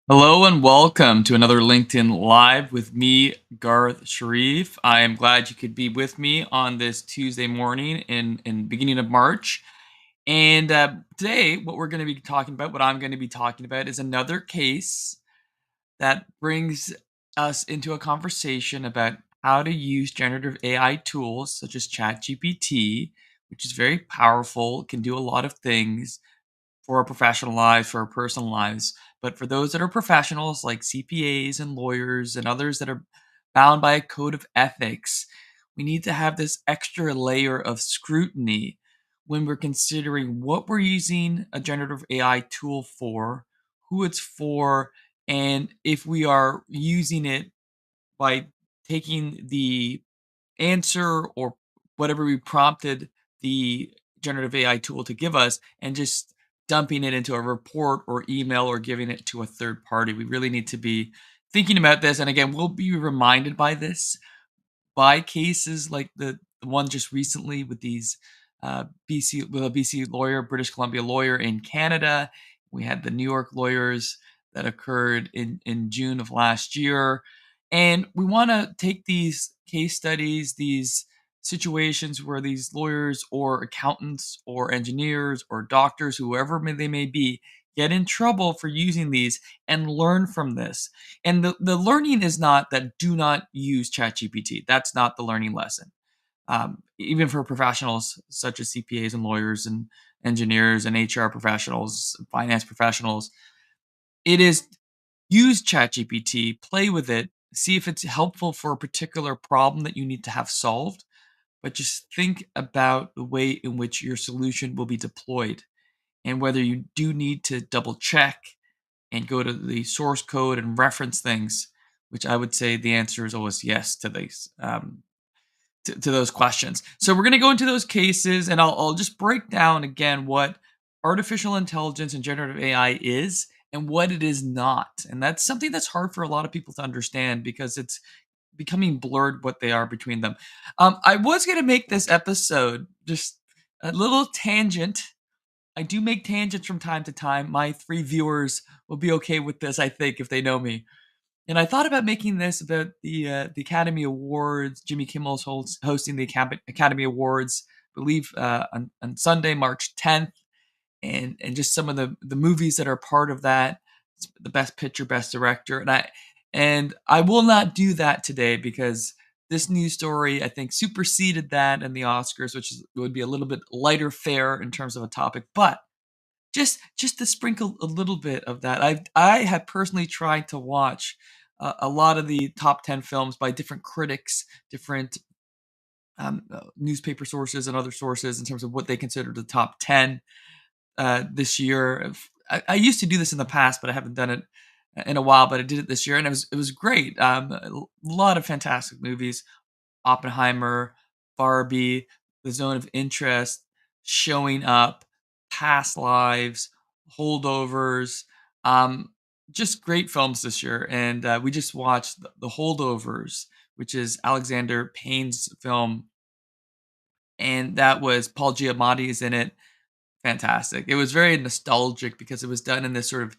Hello and welcome to another LinkedIn Live with me, Garth Sharif. I am glad you could be with me on this Tuesday morning in beginning of March. And today, what we're going to be talking about, what I'm going to be talking about, is another case that brings us into a conversation about how to use generative AI tools such as ChatGPT, which is very powerful, can do a lot of things for our professional lives, for our personal lives. But for those that are professionals like CPAs and lawyers and others that are bound by a code of ethics, we need to have this extra layer of scrutiny when we're considering what we're using a generative AI tool for, who it's for, and if we are using it by taking the answer or whatever we prompted the generative AI tool to give us and just dumping it into a report or email or giving it to a third party. We really need to be thinking about this. And again, we'll be reminded by cases like the one just recently with these BC with a BC lawyer, British Columbia lawyer in Canada. We had the New York lawyers that occurred in June of last year, and we want to take these case studies, these situations where these lawyers or accountants or engineers or doctors, whoever they may be, get in trouble for using these and learn from this. And the learning is not that do not use ChatGPT. That's not the learning lesson. Even for professionals such as CPAs and lawyers and engineers and HR professionals, finance professionals, it is use ChatGPT, play with it, see if it's helpful for a particular problem that you need to have solved. But just think about the way in which your solution will be deployed and whether you do need to double check and go to the source code and reference things, which I would say the answer is always yes to these to those questions. So we're going to go into those cases, and I'll just break down again what artificial intelligence and generative AI is and what it is not. And that's something that's hard for a lot of people to understand because it's becoming blurred what they are between them. I was going to make this episode just a little tangent. I do make tangents from time to time. My three viewers will be okay with this, I think, if they know me. And I thought about making this about the Academy Awards. Jimmy Kimmel's hosting the Academy Awards, I believe, on Sunday, March 10th, and just some of the movies that are part of that. The Best Picture, Best Director, and I will not do that today because this news story I think superseded that and the Oscars, which would be a little bit lighter fare in terms of a topic, but just to sprinkle a little bit of that, I have personally tried to watch a lot of the top 10 films by different critics, different newspaper sources and other sources in terms of what they consider the top 10 this year. I used to do this in the past, but I haven't done it in a while. But I did it this year, and it was great. A lot of fantastic movies: Oppenheimer, Barbie, The Zone of Interest, Showing Up, Past Lives, Holdovers. Um, just great films this year. And we just watched The Holdovers, which is Alexander Payne's film. And that was Paul Giamatti is in it. Fantastic. It was very nostalgic because it was done in this sort of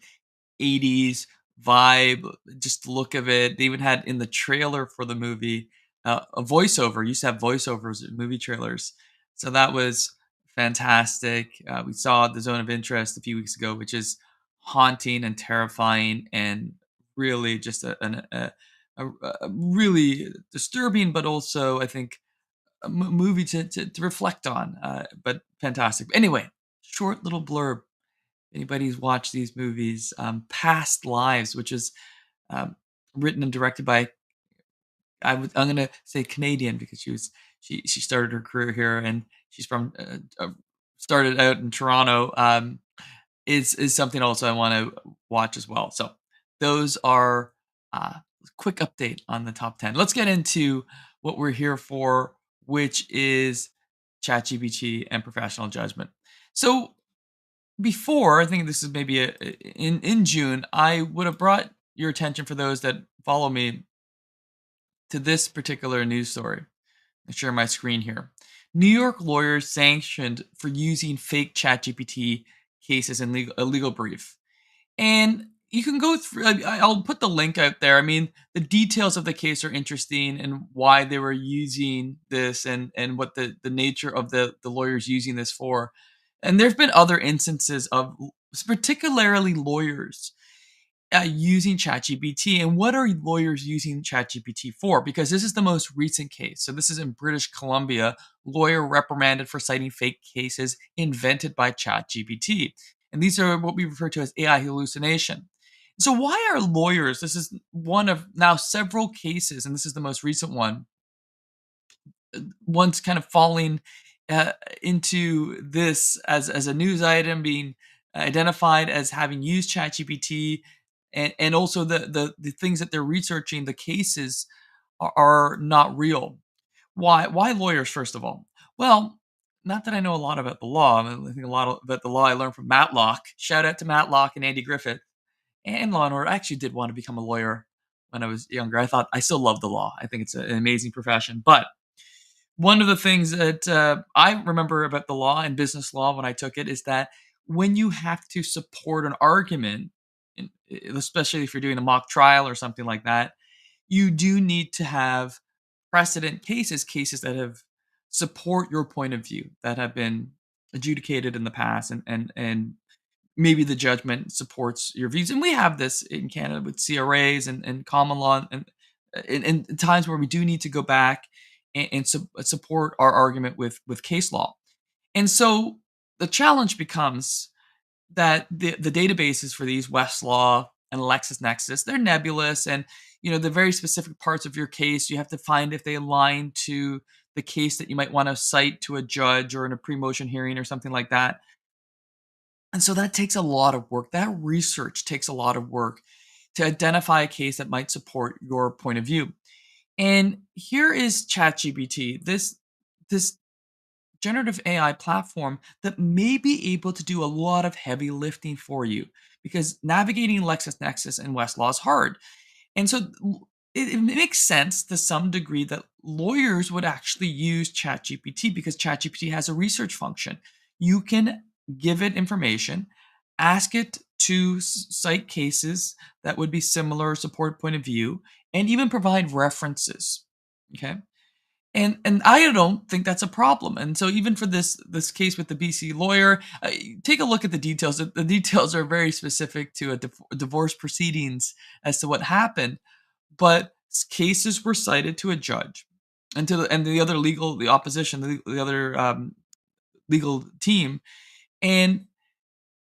80s vibe, just the look of it. They even had in the trailer for the movie a voiceover. Used to have voiceovers in movie trailers. So that was fantastic. We saw The Zone of Interest a few weeks ago, which is haunting and terrifying and really just a really disturbing, but also, I think, movie to reflect on, but fantastic. Anyway, short little blurb. Anybody's watched these movies, Past Lives, which is um, written and directed by I'm gonna say Canadian because she started her career here and she's from started out in Toronto. Is something also I want to watch as well. So those are quick update on the top 10. Let's get into what we're here for, which is ChatGPT and professional judgment. So before, I think this is maybe in June, I would have brought your attention for those that follow me to this particular news story. I'll share my screen here. New York lawyers sanctioned for using fake ChatGPT cases in a legal brief. And you can go through. I'll put the link out there. I mean, the details of the case are interesting and why they were using this, and what the nature of the lawyers using this for. And there've been other instances of particularly lawyers using ChatGPT. And what are lawyers using ChatGPT for? Because this is the most recent case. So this is in British Columbia. Lawyer reprimanded for citing fake cases invented by ChatGPT. And these are what we refer to as AI hallucination. So why are lawyers? This is one of now several cases, and this is the most recent one. One's kind of falling uh, into this as a news item, being identified as having used ChatGPT, and also the things that they're researching, the cases are not real. Why lawyers, first of all? Well, not that I know a lot about the law. I think a lot about the law I learned from Matlock. Shout out to Matlock and Andy Griffith and Law and Order. I actually did want to become a lawyer when I was younger. I thought I still love the law. I think it's an amazing profession. But one of the things that I remember about the law and business law when I took it is that when you have to support an argument, especially if you're doing a mock trial or something like that, you do need to have precedent cases, cases that have support your point of view, that have been adjudicated in the past, and maybe the judgment supports your views. And we have this in Canada with CRAs and common law, and in times where we do need to go back and support our argument with case law. And so the challenge becomes that the databases for these, Westlaw and LexisNexis, they're nebulous, and the very specific parts of your case you have to find if they align to the case that you might want to cite to a judge or in a pre-motion hearing or something like that. And so that takes a lot of work. That research takes a lot of work to identify a case that might support your point of view. And here is ChatGPT, this generative AI platform that may be able to do a lot of heavy lifting for you, because navigating LexisNexis and Westlaw is hard. And so it makes sense to some degree that lawyers would actually use ChatGPT, because ChatGPT has a research function. You can give it information, ask it to cite cases that would be similar, support point of view, and even provide references. Okay. And I don't think that's a problem. And so even for this case with the BC lawyer, take a look at the details. The details are very specific to a divorce proceedings as to what happened, but cases were cited to a judge and the other legal, the opposition, the other legal team. And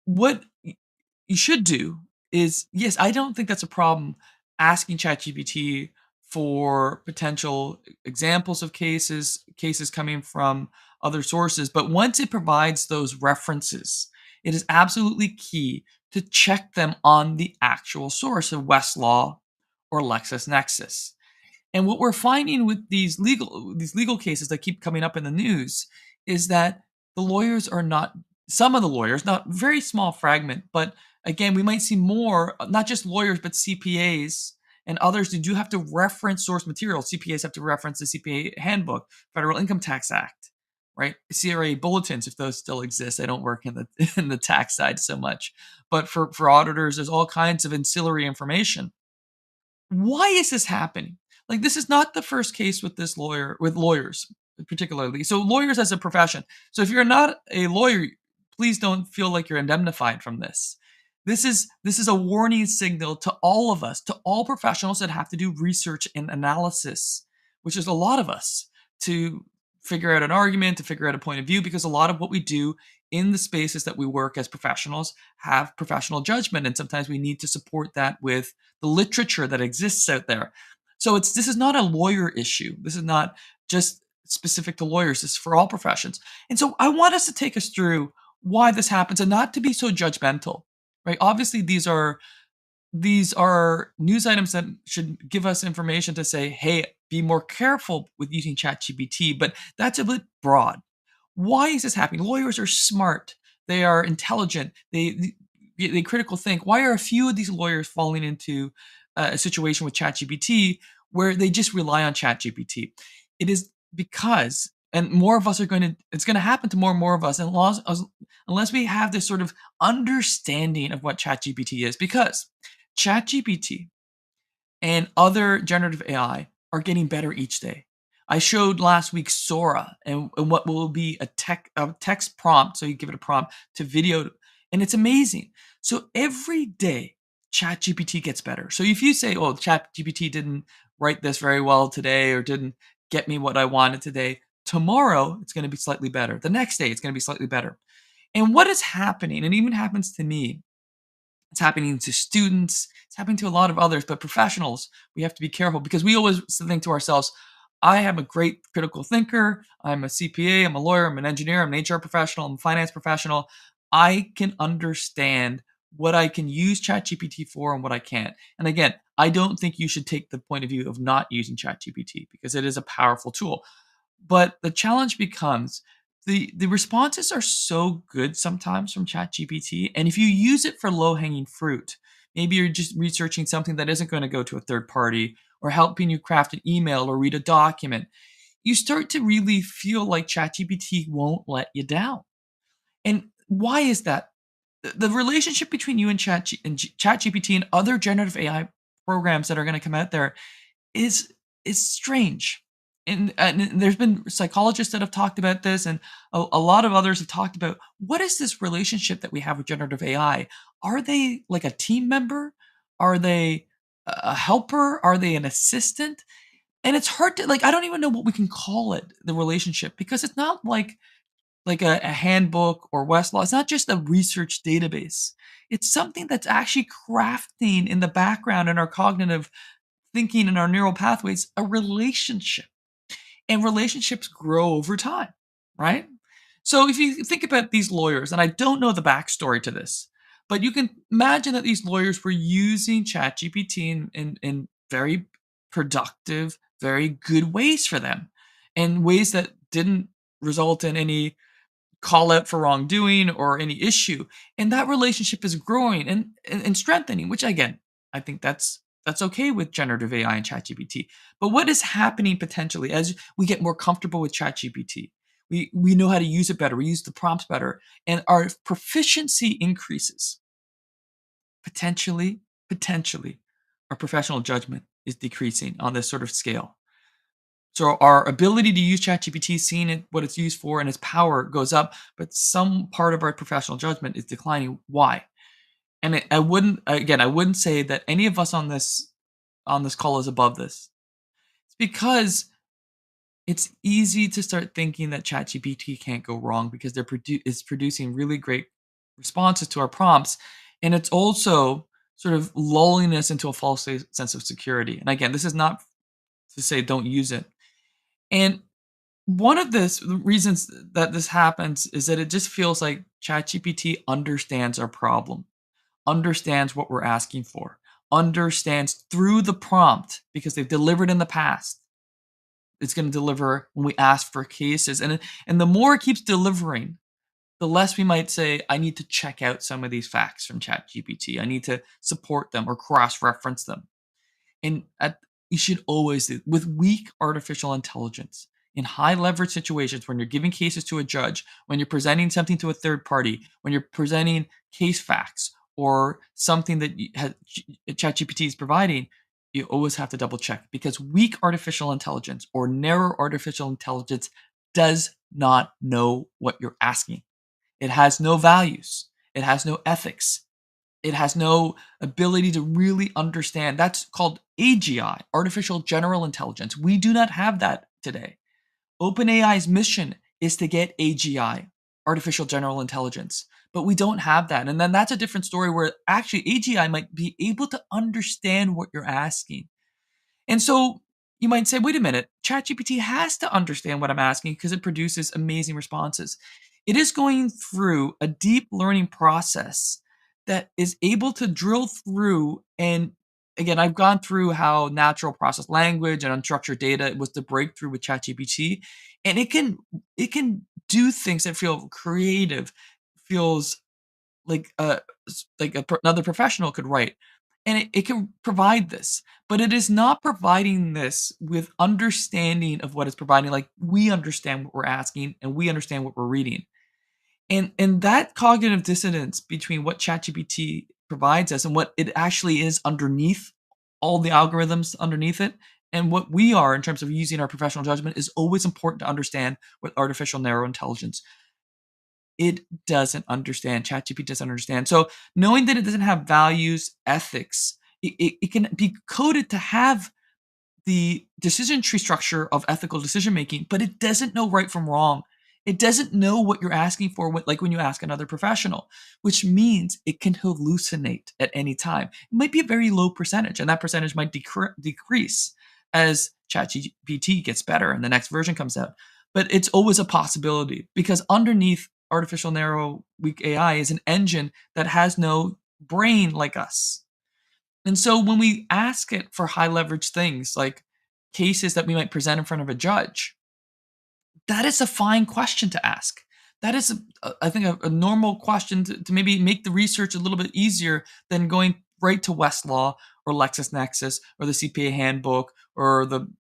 what you should do is, yes, I don't think that's a problem, asking ChatGPT for potential examples of cases coming from other sources. But once it provides those references, it is absolutely key to check them on the actual source of Westlaw or LexisNexis. And what we're finding with these legal cases that keep coming up in the news is that the lawyers are not, some of the lawyers, not very small fragment, but again, we might see more, not just lawyers, but CPAs and others who do have to reference source material. CPAs have to reference the CPA handbook, Federal Income Tax Act, right? CRA bulletins, if those still exist. I don't work in the in the tax side so much, but for auditors, there's all kinds of ancillary information. Why is this happening? Like, this is not the first case with this lawyer, with lawyers particularly. So lawyers as a profession. So if you're not a lawyer, please don't feel like you're indemnified from this. This is a warning signal to all of us, to all professionals that have to do research and analysis, which is a lot of us, to figure out an argument, to figure out a point of view, because a lot of what we do in the spaces that we work as professionals have professional judgment, and sometimes we need to support that with the literature that exists out there. So this is not a lawyer issue. This is not just specific to lawyers. This is for all professions. And so I want us to take us through why this happens, and not to be so judgmental, right? Obviously, these are news items that should give us information to say, hey, be more careful with using ChatGPT, but that's a bit broad. Why is this happening? Lawyers are smart. They are intelligent. They critical think. Why are a few of these lawyers falling into a situation with ChatGPT where they just rely on ChatGPT? It is because, and more of us are going to it's going to happen to more and more of us, and unless we have this sort of understanding of what ChatGPT is, because ChatGPT and other generative AI are getting better each day. I showed last week Sora and what will be a text prompt, so you give it a prompt to video, and it's amazing. So every day, ChatGPT gets better. So if you say, "Oh, ChatGPT didn't write this very well today, or didn't get me what I wanted today," tomorrow it's going to be slightly better. The next day, it's going to be slightly better. And what is happening, and even happens to me, it's happening to students. It's happening to a lot of others, but professionals, we have to be careful because we always think to ourselves, I am a great critical thinker. I'm a CPA. I'm a lawyer. I'm an engineer. I'm an HR professional. I'm a finance professional. I can understand what I can use ChatGPT for and what I can't. And again, I don't think you should take the point of view of not using ChatGPT because it is a powerful tool. But the challenge becomes the responses are so good sometimes from ChatGPT, and if you use it for low-hanging fruit, maybe you're just researching something that isn't going to go to a third party or helping you craft an email or read a document, you start to really feel like ChatGPT won't let you down. And why is that? The relationship between you and ChatGPT and other generative AI programs that are going to come out there is is strange. And there's been psychologists that have talked about this, and a lot of others have talked about what is this relationship that we have with generative AI? Are they like a team member? Are they a helper? Are they an assistant? And it's hard to like. I don't even know what we can call it, the relationship, because it's not like a handbook or Westlaw. It's not just a research database. It's something that's actually crafting in the background in our cognitive thinking and our neural pathways a relationship, and relationships grow over time, right? So if you think about these lawyers, and I don't know the backstory to this, but you can imagine that these lawyers were using ChatGPT in very productive, very good ways for them, and ways that didn't result in any call out for wrongdoing or any issue, and that relationship is growing and strengthening, which again, I think that's okay with generative AI and ChatGPT. But what is happening potentially as we get more comfortable with ChatGPT? We know how to use it better, we use the prompts better, and our proficiency increases. Potentially our professional judgment is decreasing on this sort of scale. So our ability to use ChatGPT, seeing it, what it's used for, and its power goes up, but some part of our professional judgment is declining. Why? And I wouldn't say that any of us on this call is above this. It's because it's easy to start thinking that ChatGPT can't go wrong because it's producing really great responses to our prompts, and it's also sort of lulling us into a false sense of security. And again, this is not to say don't use it. And one of the reasons that this happens is that it just feels like ChatGPT understands our problem, understands what we're asking for, understands through the prompt because they've delivered in the past. It's going to deliver when we ask for cases, and the more it keeps delivering, the less we might say, I need to check out some of these facts from ChatGPT. I need to support them or cross-reference them. And you should always do with weak artificial intelligence in high leverage situations when you're giving cases to a judge, when you're presenting something to a third party, when you're presenting case facts or something that ChatGPT is providing, you always have to double check because weak artificial intelligence or narrow artificial intelligence does not know what you're asking. It has no values. It has no ethics. It has no ability to really understand. That's called AGI, artificial general intelligence. We do not have that today. OpenAI's mission is to get AGI, artificial general intelligence, but we don't have that. And then that's a different story where actually AGI might be able to understand what you're asking. And so you might say, wait a minute, ChatGPT has to understand what I'm asking because it produces amazing responses. It is going through a deep learning process that is able to drill through. And again, I've gone through how natural process language and unstructured data was the breakthrough with ChatGPT. And it can do things that feel creative, feels like another professional could write. And it can provide this, but it is not providing this with understanding of what it's providing. Like, we understand what we're asking and we understand what we're reading. And that cognitive dissonance between what ChatGPT provides us and what it actually is underneath all the algorithms underneath it, and what we are in terms of using our professional judgment, is always important to understand with artificial narrow intelligence. It doesn't understand. ChatGPT doesn't understand. So knowing that it doesn't have values, ethics, it can be coded to have the decision tree structure of ethical decision making, but it doesn't know right from wrong. It doesn't know what you're asking for, like when you ask another professional, which means it can hallucinate at any time. It might be a very low percentage, and that percentage might decrease as ChatGPT gets better and the next version comes out. But it's always a possibility, because underneath artificial narrow weak AI is an engine that has no brain like us. And so when we ask it for high leverage things like cases that we might present in front of a judge, that is a fine question to ask. That is, I think, a normal question to maybe make the research a little bit easier than going right to Westlaw or LexisNexis or the CPA handbook or the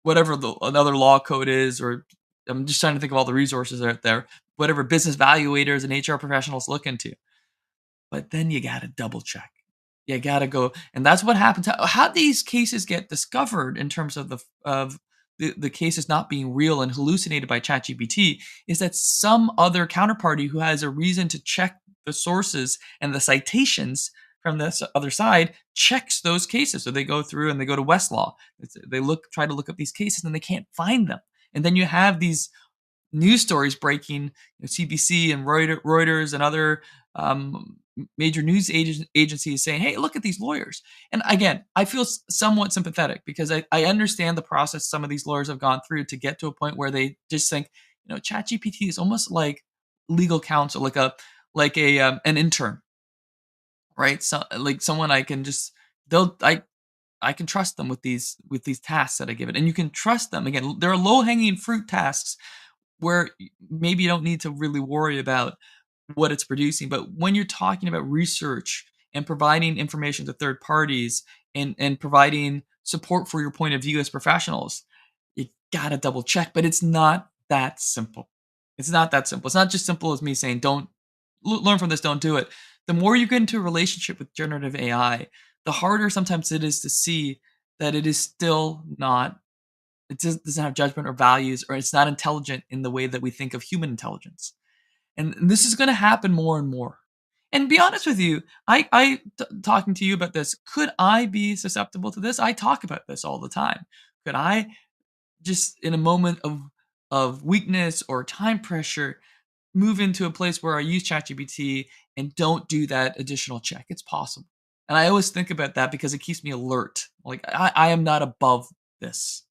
whatever another law code is. Or I'm just trying to think of all the resources out there, whatever business valuators and HR professionals look into. But then you got to double check. You got to go, and that's what happens. How these cases get discovered in terms of the cases not being real and hallucinated by ChatGPT is that some other counterparty who has a reason to check the sources and the citations from this other side checks those cases. So they go through and they go to Westlaw. They try to look up these cases and they can't find them. And then you have these news stories breaking, CBC and Reuters and other major news agencies saying, "Hey, look at these lawyers." And again, I feel somewhat sympathetic, because I understand the process some of these lawyers have gone through to get to a point where they just think, ChatGPT is almost like legal counsel, like a an intern, right? So like someone I can just they'll I can trust them with these tasks that I give it, and you can trust them. Again, there are low hanging fruit tasks where maybe you don't need to really worry about what it's producing. But when you're talking about research and providing information to third parties, and providing support for your point of view as professionals, you gotta double check. But it's not that simple. It's not that simple. It's not just simple as me saying, don't learn from this, don't do it. The more you get into a relationship with generative AI, the harder sometimes it is to see that it is still not, it doesn't have judgment or values, or it's not intelligent in the way that we think of human intelligence. And this is going to happen more and more. And be honest with you, talking to you about this, could I be susceptible to this? I talk about this all the time. Could I just in a moment of weakness or time pressure move into a place where I use ChatGPT and don't do that additional check? It's possible. And I always think about that because it keeps me alert. Like, I am not above this.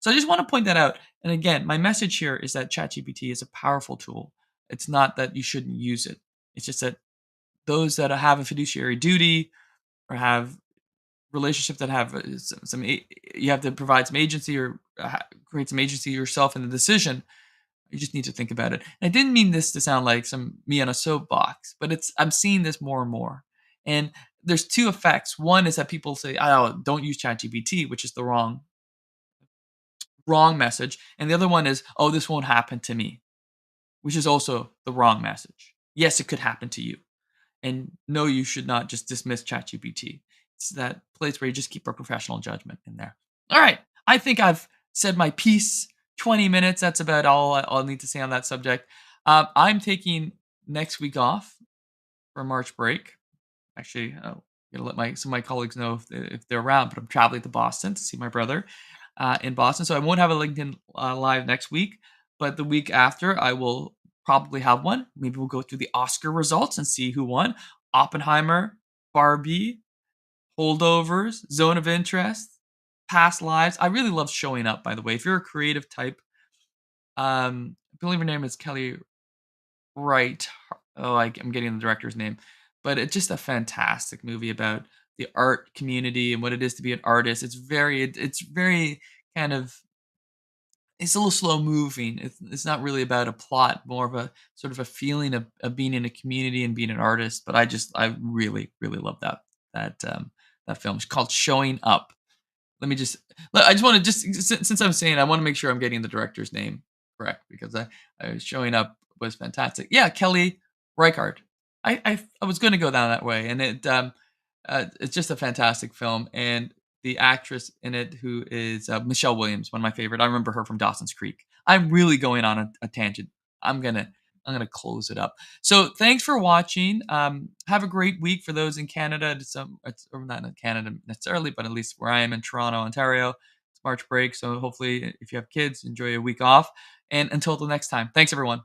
So I just want to point that out. And again, my message here is that ChatGPT is a powerful tool. It's not that you shouldn't use it. It's just that those that have a fiduciary duty or have relationships that have you have to provide some agency, or create some agency yourself in the decision. You just need to think about it. And I didn't mean this to sound like some me on a soapbox, but I'm seeing this more and more. And there's two effects. One is that people say, "Oh, don't use ChatGPT," which is the wrong message. And the other one is, "Oh, this won't happen to me," which is also the wrong message. Yes, it could happen to you. And no, you should not just dismiss ChatGPT. It's that place where you just keep our professional judgment in there. All right. I think I've said my piece. 20 minutes. That's about all I'll need to say on that subject. I'm taking next week off for March break. Actually, I'm gonna let some of my colleagues know if they're around. But I'm traveling to Boston to see my brother in Boston, so I won't have a LinkedIn live next week. But the week after, I will probably have one. Maybe we'll go through the Oscar results and see who won. Oppenheimer, Barbie, Holdovers, Zone of Interest, Past Lives. I really love Showing Up, by the way. If you're a creative type, I believe her name is Kelly Wright. Oh, I'm getting the director's name, but it's just a fantastic movie about the art community and what it is to be an artist. It's very kind of, it's a little slow moving. It's not really about a plot, more of a sort of a feeling of being in a community and being an artist. But I really, really love that that film. It's called Showing Up. Let me just. I just want to just since I'm saying, I want to make sure I'm getting the director's name correct because I was Showing Up was fantastic. Yeah, Kelly Reichardt. I was going to go down that way, and it's just a fantastic film, and the actress in it who is Michelle Williams, one of my favorite. I remember her from Dawson's Creek. I'm really going on a tangent. I'm gonna I'm gonna close it up. So thanks for watching. Have a great week for those in Canada. Or not in Canada necessarily, but at least where I am in Toronto, Ontario. It's March break, so hopefully if you have kids, enjoy a week off. And until the next time, thanks everyone.